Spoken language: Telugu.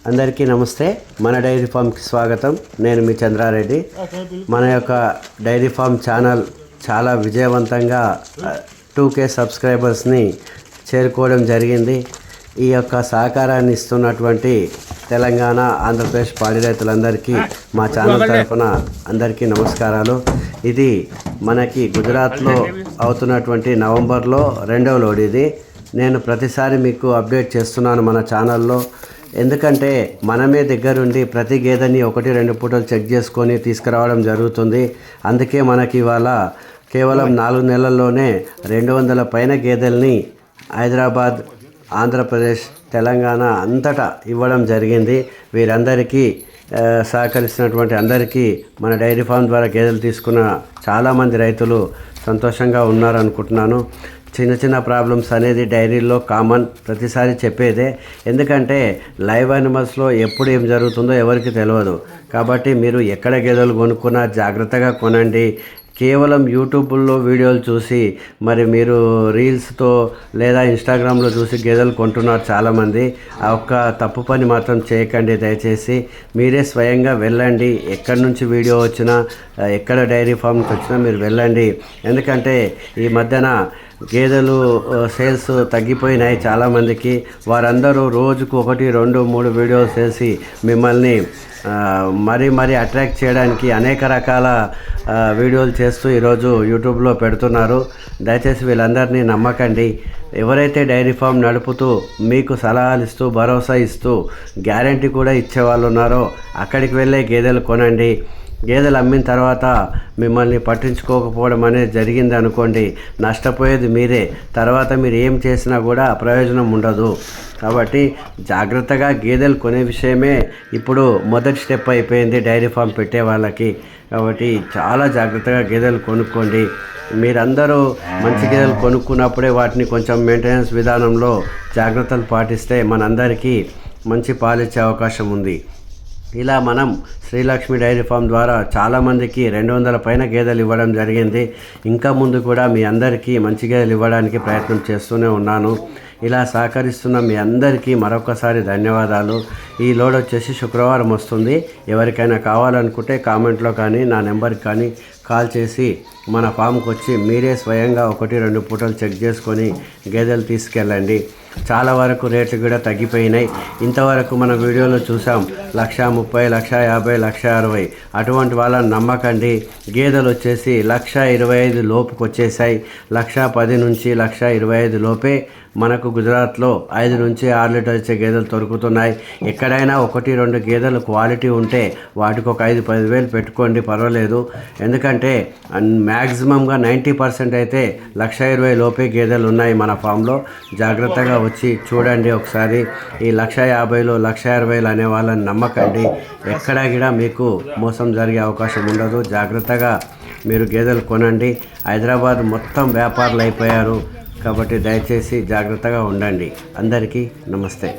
అందరికీ నమస్తే. మన డైరీ ఫామ్కి స్వాగతం. నేను మీ చంద్రారెడ్డి. మన యొక్క డైరీ ఫామ్ ఛానల్ చాలా విజయవంతంగా 2K సబ్స్క్రైబర్స్ని చేరుకోవడం జరిగింది. ఈ యొక్క సహకారాన్ని ఇస్తున్నటువంటి తెలంగాణ, ఆంధ్రప్రదేశ్ పాడి రైతులందరికీ మా ఛానల్ తరఫున అందరికీ నమస్కారాలు. ఇది మనకి గుజరాత్లో అవుతున్నటువంటి నవంబర్లో 2వ లోడ్. ఇది నేను ప్రతిసారి మీకు అప్డేట్ చేస్తున్నాను మన ఛానల్లో. ఎందుకంటే మనమే దగ్గరుండి ప్రతి గేదెని 1-2 పూటలు చెక్ చేసుకొని తీసుకురావడం జరుగుతుంది. అందుకే మనకి ఇవాళ కేవలం 4 నెలల్లోనే 200 పైన గేదెల్ని హైదరాబాద్, ఆంధ్రప్రదేశ్, తెలంగాణ అంతటా ఇవ్వడం జరిగింది. వీరందరికీ సహకరిస్తున్నటువంటి అందరికీ మన డైరీ ఫామ్ ద్వారా గేదెలు తీసుకున్న చాలామంది రైతులు సంతోషంగా ఉన్నారనుకుంటున్నాను. చిన్న ప్రాబ్లమ్స్ అనేది డైరీలో కామన్, ప్రతిసారి చెప్పేదే. ఎందుకంటే లైవ్ యానిమల్స్లో ఎప్పుడు ఏం జరుగుతుందో ఎవరికి తెలియదు. కాబట్టి మీరు ఎక్కడ గేదెలు కొనుక్కున్నా జాగ్రత్తగా కొనండి. కేవలం యూట్యూబ్లో వీడియోలు చూసి మరి మీరు రీల్స్తో లేదా ఇన్స్టాగ్రామ్లో చూసి గేదెలు కొంటున్నారు చాలామంది. ఆ ఒక్క తప్పు పని మాత్రం చేయకండి దయచేసి. మీరే స్వయంగా వెళ్ళండి. ఎక్కడి నుంచి వీడియో వచ్చినా, ఎక్కడ డైరీ ఫామ్కి వచ్చినా మీరు వెళ్ళండి. ఎందుకంటే ఈ మధ్యన గేదెలు సేల్స్ తగ్గిపోయినాయి చాలామందికి. వారందరూ రోజుకు 1, 2, 3 వీడియోలు చేసి మిమ్మల్ని మరీ అట్రాక్ట్ చేయడానికి అనేక రకాల వీడియోలు చేస్తూ ఈరోజు యూట్యూబ్లో పెడుతున్నారు. దయచేసి వీళ్ళందరినీ నమ్మకండి. ఎవరైతే డైరీ ఫామ్ నడుపుతూ మీకు సలహాలు ఇస్తూ, భరోసా ఇస్తూ, గ్యారంటీ కూడా ఇచ్చేవాళ్ళు ఉన్నారో అక్కడికి వెళ్ళే గేదెలు కొనండి. గేదెలు అమ్మిన తర్వాత మిమ్మల్ని పట్టించుకోకపోవడం అనేది జరిగింది అనుకోండి, నష్టపోయేది మీరే. తర్వాత మీరు ఏం చేసినా కూడా ప్రయోజనం ఉండదు. కాబట్టి జాగ్రత్తగా గేదెలు కొనే విషయమే ఇప్పుడు మొదటి స్టెప్ అయిపోయింది డైరీ ఫామ్ పెట్టే వాళ్ళకి. కాబట్టి చాలా జాగ్రత్తగా గేదెలు కొనుక్కోండి. మీరందరూ మంచి గేదెలు కొనుక్కున్నప్పుడే వాటిని కొంచెం మెయింటెనెన్స్ విధానంలో జాగ్రత్తలు పాటిస్తే మనందరికీ మంచి పాలిచ్చే అవకాశం ఉంది. ఇలా మనం శ్రీలక్ష్మి డైరీ ఫామ్ ద్వారా చాలామందికి 200 పైన గేదెలు ఇవ్వడం జరిగింది. ఇంకా ముందు కూడా మీ అందరికీ మంచి గేదెలు ఇవ్వడానికి ప్రయత్నం చేస్తూనే ఉన్నాను. ఇలా సహకరిస్తున్న మీ అందరికీ మరొకసారి ధన్యవాదాలు. ఈ లోడ్ వచ్చేసి శుక్రవారం వస్తుంది. ఎవరికైనా కావాలనుకుంటే కామెంట్లో కానీ నా నెంబర్కి కానీ కాల్ చేసి మన ఫామ్కి వచ్చి మీరే స్వయంగా 1-2 పూటలు చెక్ చేసుకొని గేదెలు తీసుకెళ్ళండి. చాలా వరకు రేట్లు కూడా తగ్గిపోయినాయి. ఇంతవరకు మన వీడియోలో చూసాం 1,30,000, 1,50,000, 1,60,000. అటువంటి వాళ్ళని నమ్మకండి. గేదెలు వచ్చేసి 1,25,000 లోపుకి వచ్చేసాయి. 1,10,000 నుంచి 1,25,000 లోపే మనకు గుజరాత్లో 5 నుంచి 6 లీటర్లు ఇచ్చే గేదెలు దొరుకుతున్నాయి. ఎక్కడైనా 1-2 గేదెలు క్వాలిటీ ఉంటే వాటికి ఒక 5-10 వేలు పెట్టుకోండి, పర్వాలేదు. ఎందుకంటే మ్యాక్సిమంగా 90% అయితే 1,20,000 లోపే గేదెలు ఉన్నాయి మన ఫామ్లో. జాగ్రత్తగా వచ్చి చూడండి ఒకసారి. ఈ 1,50,000, 1,60,000 అనే వాళ్ళని నమ్మకండి. ఎక్కడా కూడా మీకు మోసం జరిగే అవకాశం ఉండదు. జాగ్రత్తగా మీరు గేదెలు కొనండి. హైదరాబాద్ మొత్తం వ్యాపారులు అయిపోయారు. కాబట్టి దయచేసి జాగ్రత్తగా ఉండండి. అందరికీ నమస్తే.